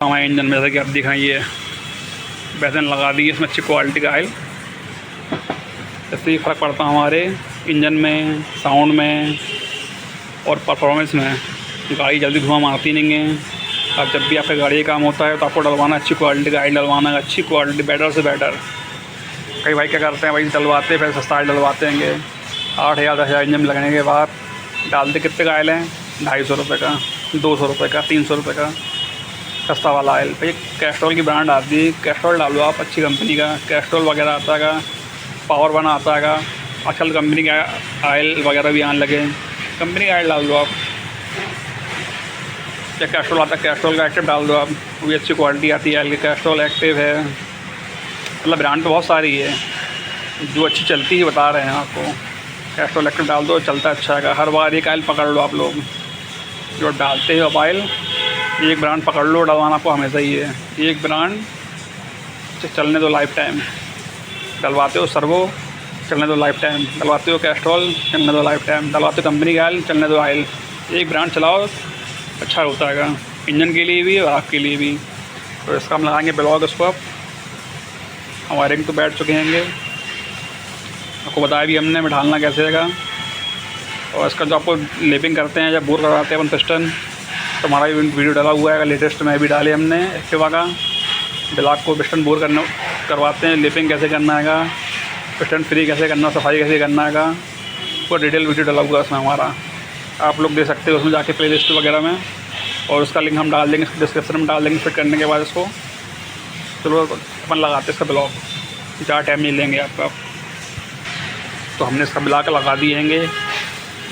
हमारे इंजन में जैसा कि आप देख रहे हैं ये बेसन लगा दी है, इसमें अच्छी क्वालिटी का ऑयल। इससे फ़र्क पड़ता है हमारे इंजन में, साउंड में और परफॉर्मेंस में। गाड़ी जल्दी धुआं मारती नहीं है। अब जब भी आपका गाड़ी का काम होता है तो आपको डलवाना अच्छी क्वालिटी का ऑयल डलवाना है, अच्छी क्वालिटी, बेटर से बेटर। कई भाई क्या करते हैं, भाई डलवाते फिर सस्ता ऑयल डलवाते हैं। 8,000 10,000 इंजन में लगने के बाद डालते कितने का ऑयल है? 250 रुपये का, 200 रुपये का, 300 रुपये का सस्ता वाला ऑयल। भाई कैस्ट्रॉल की ब्रांड आती है, कैस्ट्रॉल डालो आप अच्छी कंपनी का। कैस्ट्रॉल वगैरह आता है, पावर वन आता है। आजकल कंपनी का ऑयल वगैरह भी आने लगे, कंपनी का ऑयल डाल दो आप। या कैस्ट्रॉल आता है, कैस्ट्रॉल का एक्टिव डाल दो आप, वो भी अच्छी क्वालिटी आती है ऑयल की। कैस्ट्रॉल एक्टिव है, मतलब ब्रांड तो बहुत सारी है, जो अच्छी चलती ही बता रहे हैं आपको। कैस्ट्रॉल एक्टिव डाल दो, चलता अच्छा है। हर बार एक ऑयल पकड़ लो आप लोग, जो डालते हो ऑयल एक ब्रांड पकड़ लो, डलवाना आपको हमेशा ही है। एक ब्रांड चलने दो लाइफ टाइम। डलवाते हो सर्वो, चलने दो लाइफ टाइम। डलवाते हो कैस्ट्रॉल, चलने दो लाइफ टाइम। डलवाते हो कंपनी का ऑयल, चलने दो ऑयल। एक ब्रांड चलाओ, अच्छा होता है इंजन के लिए भी और आपके लिए भी। तो इसका हम लगाएंगे ब्लॉग। इसको आप हमारे तो बैठ चुके हैं, आपको बताया भी हमने ढालना कैसे है। और इसका जो आपको लेपिंग करते हैं, जब बोर करवाते हैं अपन पिस्टन, तो हमारा वीडियो डाला हुआ है लेटेस्ट में भी डाले हमने एक्टिवा का। ब्लॉक को पिस्टन बोर करवाते हैं, लेपिंग कैसे करना है, पिस्टन फ्री कैसे करना, सफाई कैसे करना है, वो डिटेल वीडियो डाला हुआ है उसमें हमारा। आप लोग दे सकते हो उसमें जाके प्ले लिस्ट वगैरह में, और उसका लिंक हम डाल देंगे डिस्क्रिप्शन में डाल देंगे। फिट करने के बाद इसको चलो अपन लगाते हैं इसका ब्लॉक, ज़्यादा टाइम नहीं लेंगे आपका। तो हमने इसका ब्लॉक लगा दिएंगे,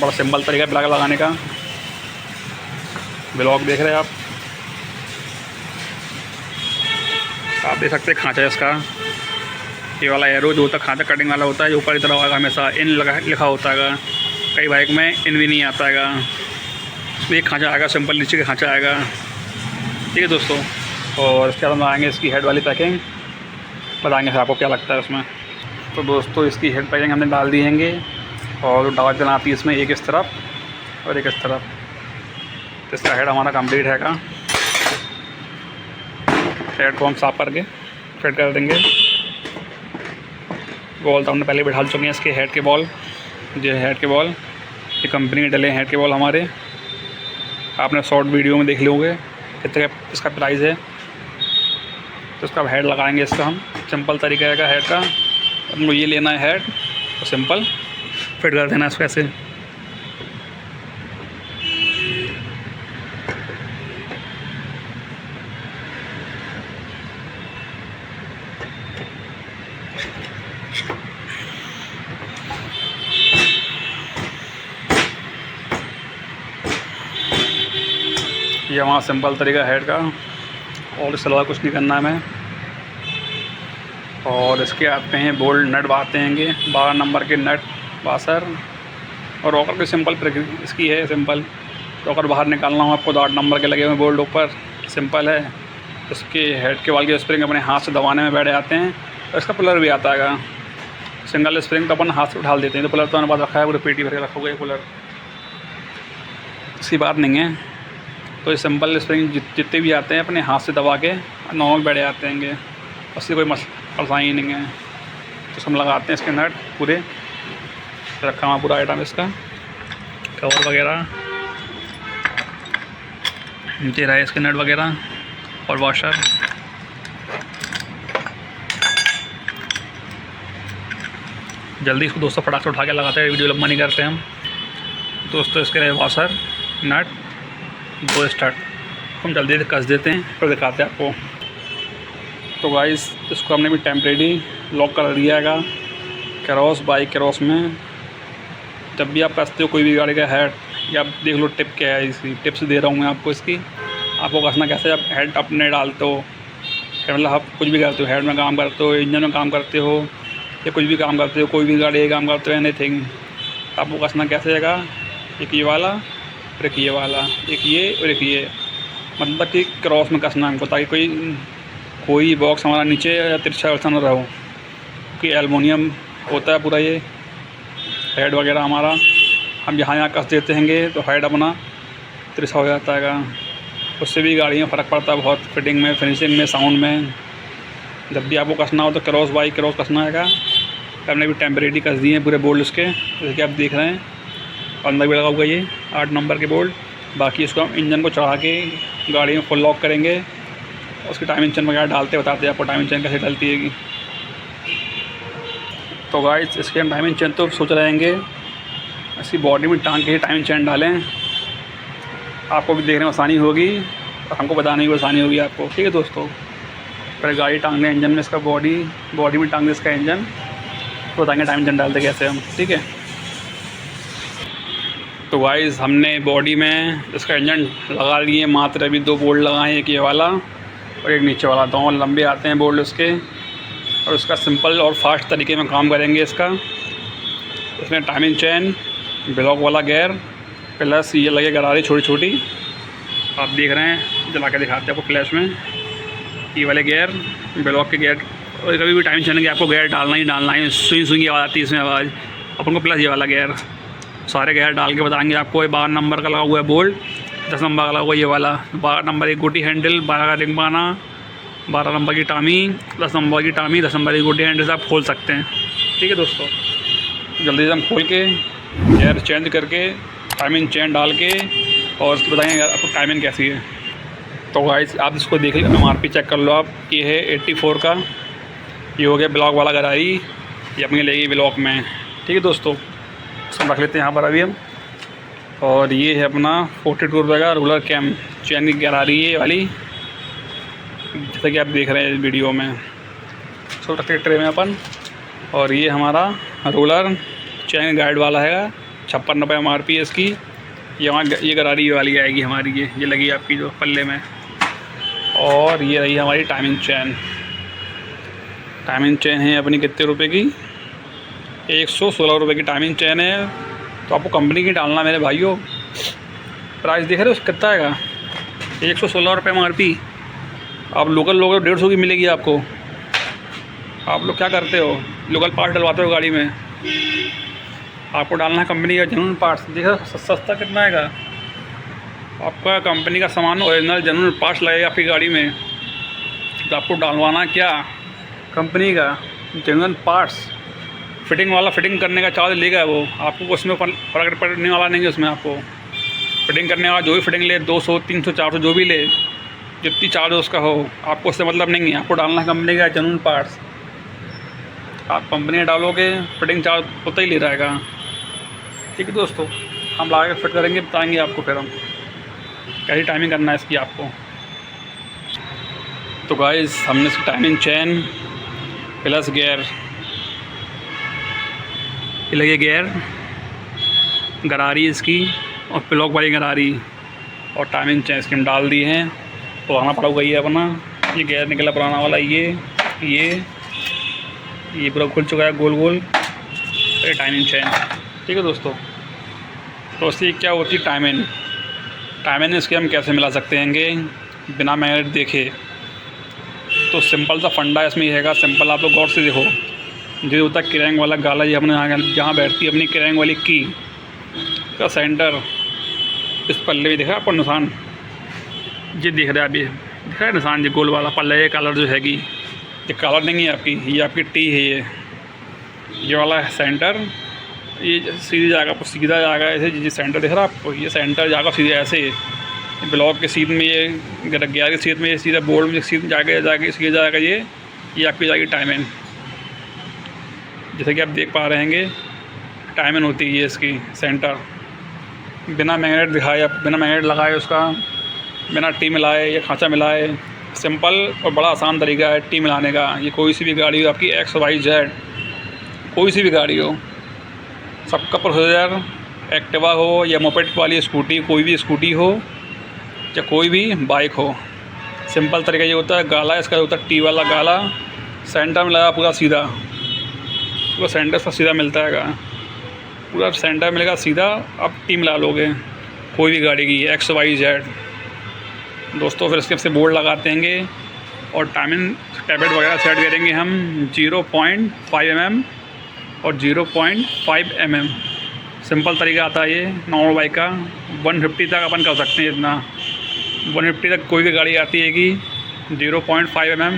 बड़ा सिंपल तरीका है ब्लॉक लगाने का। ब्लॉक देख रहे हैं आप देख सकते हैं खांचा है इसका। ये वाला एरो जो होता है खांचा कटिंग वाला होता है, जो ऊपर की तरफ आएगा हमेशा इन लिखा होता है। कई बाइक में इन भी नहीं आता है, इसमें एक खांचा आएगा सिंपल, नीचे का खांचा आएगा। ठीक है दोस्तों, और इसके बाद हम आएंगे इसकी हेड वाली पैकिंग, बताएंगे फिर आपको क्या लगता है उसमें। तो दोस्तों इसकी हेड पैकिंग हमने डाल दी हैंगे, और डाल बनाती है इसमें एक इस तरफ और एक इस तरफ। तो इसका हेड हमारा कंप्लीट है। हेड को हम साफ करके फिट कर देंगे। बॉल तो हमने पहले बैठा चुके हैं इसके हेड के बॉल। जो हेड के बॉल ये कंपनी के डले हैं हेड के बॉल हमारे, आपने शॉर्ट वीडियो में देख लोगे कितने इसका प्राइस है। तो इसका हेड लगाएंगे इसका हम, सिंपल तरीका का हेड का। हमको ये लेना है हेड, तो सिंपल फिट कर देना इसको ऐसे। ये हमारा सिंपल तरीका हेड का, और इसके अलावा कुछ नहीं करना है हमें। और इसके आते हैं बोल्ट नट आते हैं 12 नंबर के नट वाशर, और रॉकर की सिंपल इसकी है सिंपल। रॉकर बाहर निकालना हो आपको तो 8 नंबर के लगे हुए बोल्ट ऊपर, सिंपल है। इसके हेड के वाल के स्प्रिंग अपने हाथ से दबाने में बैठ जाते हैं। और इसका पुलर भी आता है, सिंगल स्प्रिंग तो अपन हाथ से उठा देते हैं। तो पुलर तो मैंने बाद रखा है, पूरी पेटी भर के रखोगे पुलर, इसकी बात नहीं है। तो ये सिंपल स्प्रिंग जितने भी आते हैं अपने हाथ से दबा के नॉर्मल बैठ जाते हैं, उससे कोई परेशानी नहीं है। तो हम लगाते हैं इसके नट पूरे, रखा हुआ पूरा आइटम इसका, कवर वगैरह नीचे रहा है इसके नट वगैरह और वॉशर। जल्दी इसको दोस्तों फटाक से उठा के लगाते हैं, वीडियो लंबा नहीं करते हम दोस्तों। इसके रहे वॉशर, नट, 2 स्टार्ट हम जल्दी से कस देते हैं, फिर दिखाते हैं आपको। तो गाइस इसको हमने भी टेम्परेरी लॉक कर दिया है क्रॉस बाइक क्रॉस में। जब भी आप कसते हो कोई भी गाड़ी का हेड, या आप देख लो टिप क्या है, इसकी टिप्स दे रहा हूँ मैं आपको इसकी। आपको कसना कैसे, आप हेड अपने डालते हो, मतलब आप कुछ भी करते हो, हेड में काम करते हो, इंजन में काम करते हो, या कुछ भी काम करते हो, कोई भी गाड़ी काम करते हो, एनीथिंग, आपको कसना कैसे है। एक ये वाला और एक ये वाला, एक ये और एक ये, मतलब कि क्रॉस में कसना हमको, ताकि कोई बॉक्स हमारा नीचे या तिरछा वैसा न रहो, कि एलुमिनियम होता है पूरा ये हेड वगैरह हमारा। हम यहाँ कस देते हैं तो हेड अपना तिरछा हो जाता है। उससे भी गाड़ी में फ़र्क पड़ता है बहुत, फिटिंग में, फिनिशिंग में, साउंड में। जब भी आपको कसना हो तो क्रॉस बाई क्रॉस कसना है। हमने भी टेम्परेरी कस दिए हैं पूरे बोल्ट उसके, जैसे कि आप देख रहे हैं। अंदर भी लगा हुआ ये 8 नंबर के बोल्ट। बाकी इसको हम इंजन को चढ़ा के गाड़ी में फुल लॉक करेंगे, उसकी टाइम इंजन वगैरह डालते बताते हैं आपको टाइम इंजन कैसे डलती है। तो गाइस इसके हम टाइमिंग चेन तो सोच रहेंगे इसकी बॉडी में टांग के ही टाइमिंग चेन डालें, आपको भी देखने में आसानी होगी और हमको बताने में आसानी होगी आपको। ठीक है दोस्तों, पहले गाड़ी टांग लें इंजन में, इसका बॉडी में टांग दें इसका इंजन, तो बताएंगे टाइमिंग चेन डालते कैसे हम। ठीक है, तो गाइस हमने बॉडी में इसका इंजन लगा लिए, मात्र अभी 2 बोल्ट लगाए हैं, एक ये वाला और एक नीचे वाला। दोनों लंबे आते हैं बोल्ट उसके, और उसका सिंपल और फास्ट तरीके में काम करेंगे इसका। इसमें टाइमिंग चेन, ब्लॉक वाला गियर, प्लस ये लगे गरारी छोटी छोटी, आप देख रहे हैं, जला के दिखाते हैं आपको फ्लैश में। ये वाले गियर, ब्लॉक के गियर, और कभी भी टाइमिंग चेन के आपको गियर डालना ही डालना है। सुई सुई की आवाज़ आती है इसमें आवाज़, अपन को प्लस ये वाला गियर, सारे गियर डाल के बताएंगे आपको। ये 12 नंबर का लगा हुआ है बोल्ट, 10 नंबर का लगा हुआ है ये वाला, 12 नंबर एक गोटी हैंडल, 12 का रिंग बाना, 12 नंबर की टामी, 10 नंबर की टामी, 10 नंबर की गोटी हैंडल से आप खोल सकते हैं। ठीक है दोस्तों, जल्दी से हम खोल के गियर चेंज करके टाइमिंग चेन डाल के और उसको बताएंगे यार आपको टाइमिंग कैसी है। तो गाइस आप इसको देख लीजिए, MRP चेक कर लो आप। ये है 84 का, ये हो गया ब्लॉक वाला गरारी, ये अपनी लेगी ब्लॉक में। ठीक है दोस्तों, इसको रख लेते हैं यहाँ पर अभी हम। और ये है अपना 42 रुपये का रूलर कैम चैन की गरारी है वाली, जैसा कि आप देख रहे हैं वीडियो में। इसको रखते हैं ट्रे में अपन। और ये हमारा रोलर चैन गाइड वाला है, 56 रुपये MRP है इसकी। ये गरारी वाली आएगी हमारी, ये लगी आपकी जो पल्ले में। और ये रही हमारी टाइमिंग चैन। टाइमिंग चैन है अपनी कितने रुपए की, 116 रुपये की टाइमिंग चैन है। तो आपको कंपनी की डालना मेरे भाइयों। प्राइस देख रहे हो कितना आएगा, 116 रुपये MRP। आप लोकल लोग 150 की मिलेगी आपको। आप लोग क्या करते हो, लोकल पार्ट डलवाते हो गाड़ी में, आपको डालना है कंपनी का जेन्युइन पार्ट्स। देखो सस्ता कितना आएगा, आपका कंपनी का सामान ओरिजिनल जेन्युइन पार्ट्स लगेगा आपकी गाड़ी में। तो आपको डालवाना क्या, कंपनी का जेन्युइन पार्ट्स। फिटिंग वाला फिटिंग करने का चार्ज लेगा वो, आपको उसमें फर्क पड़ने वाला नहीं है उसमें। आपको फिटिंग करने वाला जो भी फिटिंग ले, 200 300 400 जो भी ले, जितनी चार्ज उसका हो, आपको उससे मतलब नहीं है। आपको डालना है कंपनी का जेन्युइन पार्ट्स। आप कंपनी डालोगे फिटिंग चार्ज होता ही ले रहेगा। ठीक है दोस्तों, हम ला के फिट करेंगे, बताएंगे आपको फिर हम कैसी टाइमिंग करना है इसकी आपको। तो गाइस हमने इसकी टाइमिंग चैन प्लस गियर, ये लगे गियर, गरारी इसकी और ब्लॉक वाली गरारी और टाइमिंग चेन इसकी हम डाल दी हैं। पुराना पड़ा हुआ ये अपना, ये गियर निकला पुराना वाला, ये पूरा खुल चुका है गोल गोल, ये टाइमिंग चेन। ठीक है दोस्तों, तो इसकी क्या होती है टाइमिंग इसके हम कैसे मिला सकते हैं बिना मैग्नेट देखे। तो सिंपल सा फंडा इसमें ये हैगा, सिंपल आप लोग गौर से देखो। जो होता है क्रैंक वाला गाला, ये अपने जहाँ बैठती है अपनी क्रैंक वाली की का सेंटर, इस पल्ले में दिख रहा है आपको निशान, ये दिख रहा है अभी, दिख रहा है निशान, ये गोल वाला पल्ले, ये कलर जो हैगी, ये कलर नहीं है आपकी, ये आपकी टी है। ये वाला सेंटर, ये सीधी जाएगा, आपको सीधा जाएगा ऐसे। ये सेंटर दिख रहा है आपको, ये सेंटर जाएगा सीधे ऐसे ब्लॉक के सीध में, ये गियर के सीध में, ये सीधा बोर्ड में सीध जाके सीधे जाएगा। ये आपकी जाएगी टाइमिंग। जैसे कि आप देख पा रहे हैं टाइमिंग होती है ये इसकी सेंटर, बिना मैग्नेट दिखाए, बिना मैग्नेट लगाए उसका, बिना टी मिलाए या खांचा मिलाए, सिंपल और बड़ा आसान तरीका है टी मिलाने का। ये कोई सी भी गाड़ी हो आपकी, XYZ कोई सी भी गाड़ी हो, सबका प्रोसीजर, एक्टिवा हो या मोपेड वाली स्कूटी, कोई भी स्कूटी हो या कोई भी बाइक हो, सिंपल तरीका ये होता है। गाला इसका होता है टी वाला गाला, सेंटर में लगा पूरा सीधा, पूरा सेंटर से सीधा मिलता है, पूरा सेंटर मिलेगा सीधा। आप टी मिला लोगे कोई भी गाड़ी की, XYZ दोस्तों। फिर इसके बोर्ड लगाते हैं और टाइमिंग टैबलेट वगैरह सेट करेंगे हम 0.5 mm और 0.5 mm। सिंपल तरीका आता है ये नॉर्मल बाइक का। 150 तक अपन कर सकते हैं, इतना 150 तक कोई भी गाड़ी आती है कि 0.5 mm